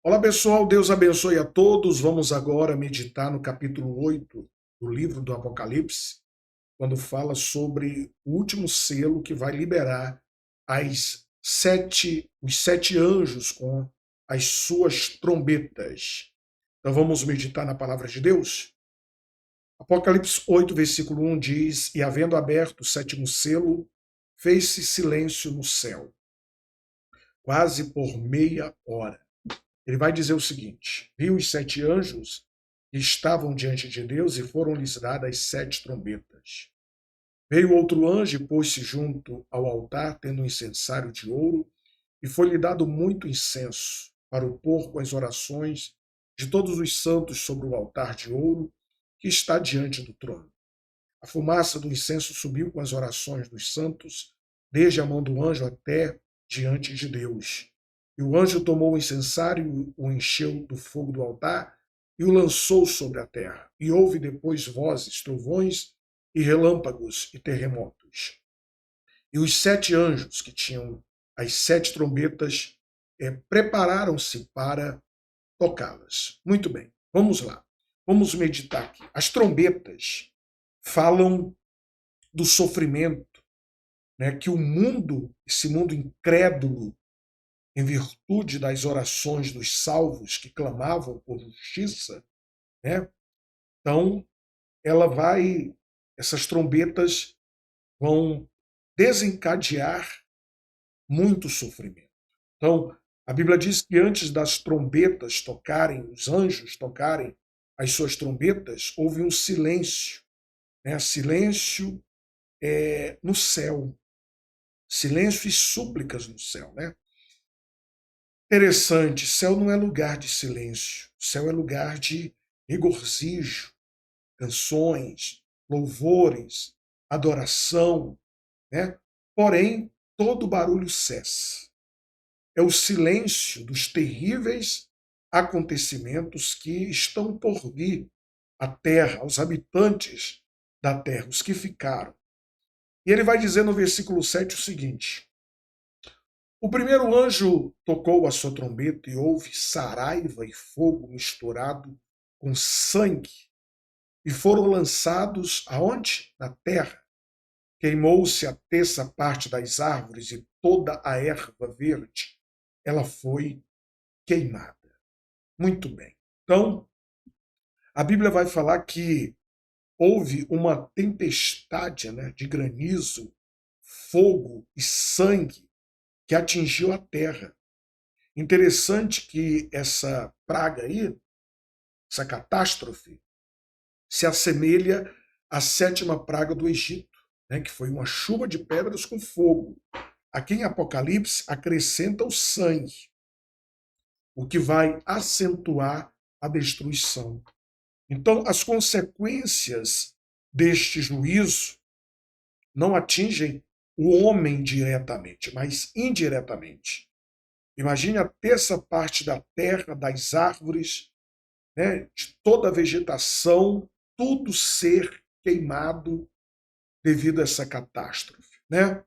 Olá pessoal, Deus abençoe a todos. Vamos agora meditar no capítulo 8 do livro do Apocalipse, quando fala sobre o último selo que vai liberar os sete anjos com as suas trombetas. Então vamos meditar na palavra de Deus? Apocalipse 8, versículo 1 diz: E havendo aberto o sétimo selo, fez-se silêncio no céu, quase por meia hora. Ele vai dizer o seguinte: viu os sete anjos que estavam diante de Deus e foram-lhes dadas sete trombetas. Veio outro anjo e pôs-se junto ao altar, tendo um incensário de ouro, e foi-lhe dado muito incenso para o pôr com as orações de todos os santos sobre o altar de ouro que está diante do trono. A fumaça do incenso subiu com as orações dos santos, desde a mão do anjo até diante de Deus. E o anjo tomou o incensário, o encheu do fogo do altar e o lançou sobre a terra. E houve depois vozes, trovões e relâmpagos e terremotos. E os sete anjos que tinham as sete trombetas prepararam-se para tocá-las. Muito bem, vamos lá. Vamos meditar aqui. As trombetas falam do sofrimento, né, que o mundo, esse mundo incrédulo, em virtude das orações dos salvos que clamavam por justiça, né? Então, essas trombetas vão desencadear muito sofrimento. Então, a Bíblia diz que antes das trombetas tocarem, os anjos tocarem as suas trombetas, houve um silêncio, né? Silêncio no céu, silêncio e súplicas no céu, né? Interessante, céu não é lugar de silêncio, céu é lugar de regozijo, canções, louvores, adoração, né? Porém, todo barulho cessa. É o silêncio dos terríveis acontecimentos que estão por vir à terra, aos habitantes da terra, os que ficaram. E ele vai dizer no versículo 7 o seguinte: o primeiro anjo tocou a sua trombeta e houve saraiva e fogo misturado com sangue, e foram lançados aonde? Na terra. Queimou-se a terça parte das árvores e toda a erva verde. Ela foi queimada. Muito bem. Então, a Bíblia vai falar que houve uma tempestade, né, de granizo, fogo e sangue que atingiu a terra. Interessante que essa praga aí, essa catástrofe, se assemelha à sétima praga do Egito, né, que foi uma chuva de pedras com fogo. Aqui em Apocalipse acrescenta o sangue, o que vai acentuar a destruição. Então, as consequências deste juízo não atingem o homem diretamente, mas indiretamente. Imagine a terça parte da terra, das árvores, né, de toda a vegetação, tudo ser queimado devido a essa catástrofe, né?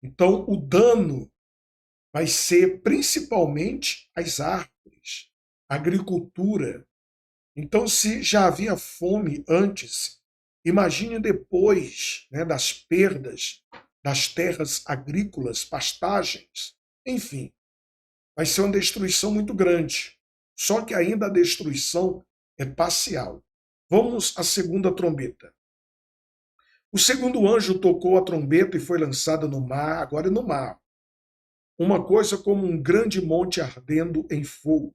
Então, o dano vai ser principalmente as árvores, a agricultura. Então, se já havia fome antes, imagine depois, né, das perdas das terras agrícolas, pastagens, enfim, vai ser uma destruição muito grande. Só que ainda a destruição é parcial. Vamos à segunda trombeta. O segundo anjo tocou a trombeta e foi lançada no mar, agora é no mar. Uma coisa como um grande monte ardendo em fogo.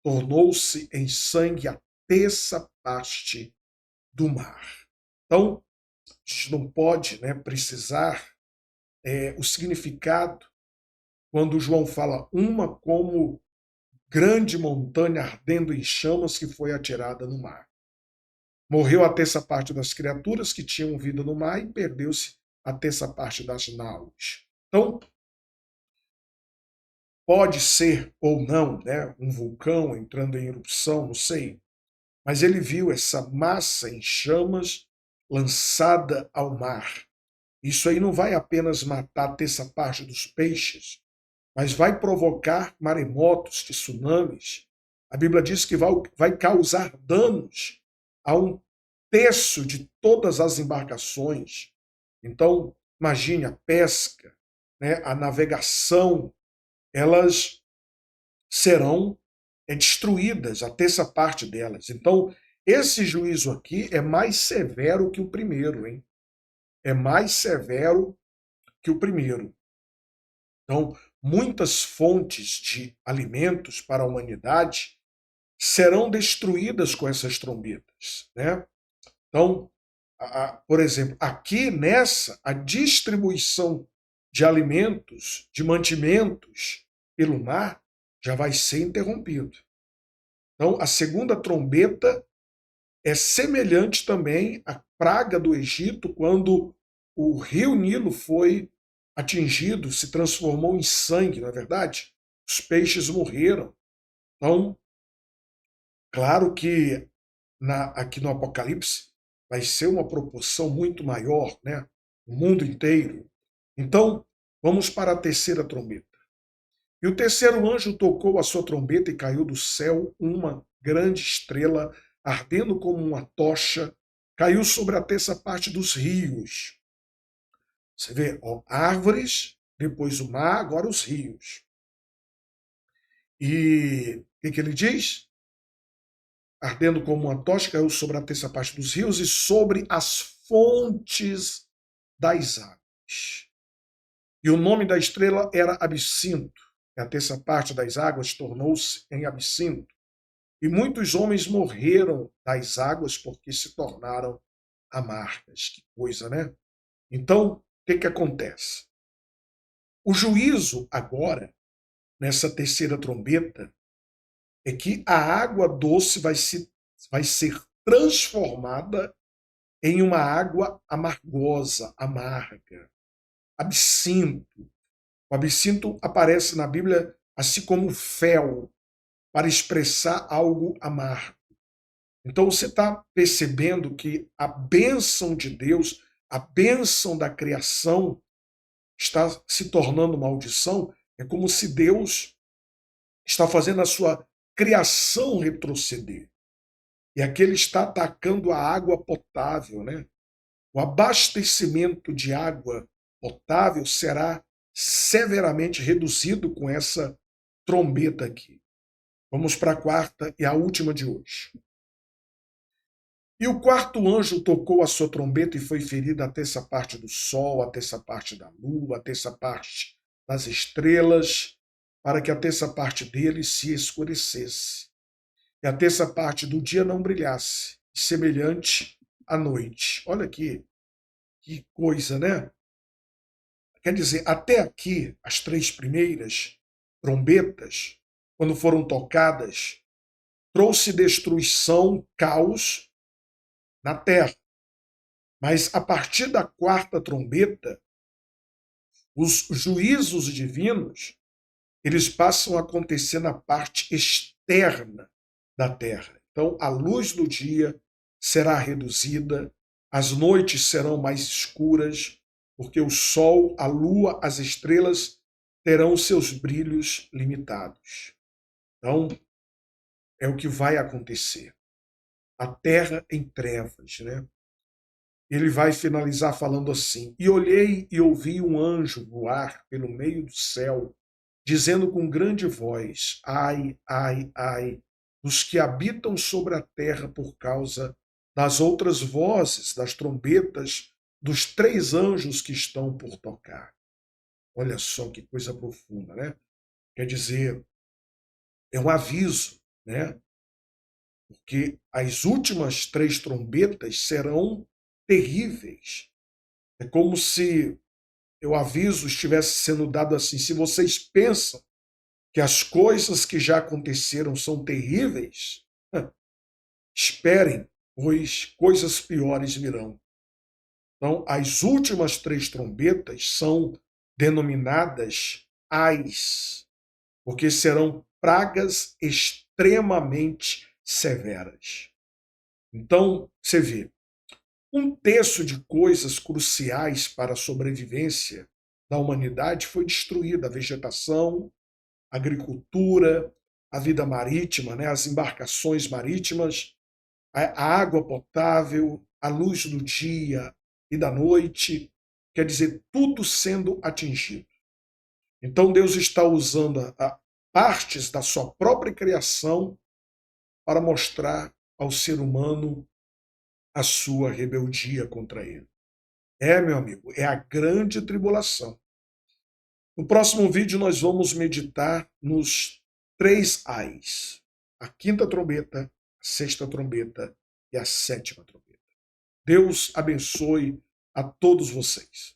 Tornou-se em sangue a terça parte do mar. Então, a gente não pode, né, precisar o significado quando João fala uma como grande montanha ardendo em chamas que foi atirada no mar. Morreu a terça parte das criaturas que tinham vida no mar e perdeu-se a terça parte das naus. Então, pode ser ou não, né, um vulcão entrando em erupção, não sei, mas ele viu essa massa em chamas lançada ao mar. Isso aí não vai apenas matar a terça parte dos peixes, mas vai provocar maremotos, tsunamis. A Bíblia diz que vai causar danos a um terço de todas as embarcações. Então, imagine a pesca, né, a navegação, elas serão destruídas, a terça parte delas. Então, esse juízo aqui é mais severo que o primeiro, hein? É mais severo que o primeiro. Então, muitas fontes de alimentos para a humanidade serão destruídas com essas trombetas, né? Então, por exemplo, aqui nessa, a distribuição de alimentos, de mantimentos pelo mar, já vai ser interrompido. Então, a segunda trombeta é semelhante também à praga do Egito, quando o rio Nilo foi atingido, se transformou em sangue, não é verdade? Os peixes morreram. Então, claro que aqui no Apocalipse vai ser uma proporção muito maior, né? O mundo inteiro. Então, vamos para a terceira trombeta. E o terceiro anjo tocou a sua trombeta e caiu do céu uma grande estrela, ardendo como uma tocha, caiu sobre a terça parte dos rios. Você vê, ó, árvores, depois o mar, agora os rios. E o que ele diz? Ardendo como uma tocha, caiu sobre a terça parte dos rios e sobre as fontes das águas. E o nome da estrela era Absinto. E a terça parte das águas tornou-se em Absinto. E muitos homens morreram das águas porque se tornaram amargas. Que coisa, né? Então, o que acontece? O juízo agora, nessa terceira trombeta, é que a água doce vai ser transformada em uma água amargosa, amarga, absinto. O absinto aparece na Bíblia assim como fel, para expressar algo amargo. Então você está percebendo que a bênção de Deus, a bênção da criação, está se tornando maldição. É como se Deus está fazendo a sua criação retroceder. E aqui ele está atacando a água potável, né? O abastecimento de água potável será severamente reduzido com essa trombeta aqui. Vamos para a quarta e a última de hoje. E o quarto anjo tocou a sua trombeta e foi ferida a terça parte do sol, a terça parte da lua, a terça parte das estrelas, para que a terça parte deles se escurecesse, e a terça parte do dia não brilhasse, semelhante à noite. Olha aqui, que coisa, né? Quer dizer, até aqui, as três primeiras trombetas, quando foram tocadas, trouxe destruição, caos na terra. Mas a partir da quarta trombeta, os juízos divinos, eles passam a acontecer na parte externa da terra. Então, a luz do dia será reduzida, as noites serão mais escuras, porque o sol, a lua, as estrelas terão seus brilhos limitados. Então, é o que vai acontecer. A terra em trevas, né? Ele vai finalizar falando assim: E olhei e ouvi um anjo voar pelo meio do céu, dizendo com grande voz: Ai, ai, ai, dos que habitam sobre a terra por causa das outras vozes, das trombetas, dos três anjos que estão por tocar. Olha só que coisa profunda, né? Quer dizer, é um aviso, né? Porque as últimas três trombetas serão terríveis. É como se o aviso estivesse sendo dado assim: se vocês pensam que as coisas que já aconteceram são terríveis, esperem, pois coisas piores virão. Então, as últimas três trombetas são denominadas ais, porque serão pragas extremamente severas. Então, você vê, um terço de coisas cruciais para a sobrevivência da humanidade foi destruída, a vegetação, a agricultura, a vida marítima, né? As embarcações marítimas, a água potável, a luz do dia e da noite, quer dizer, tudo sendo atingido. Então Deus está usando partes da sua própria criação para mostrar ao ser humano a sua rebeldia contra ele. Meu amigo, é a grande tribulação. No próximo vídeo nós vamos meditar nos 3 ais. A quinta trombeta, a sexta trombeta e a sétima trombeta. Deus abençoe a todos vocês.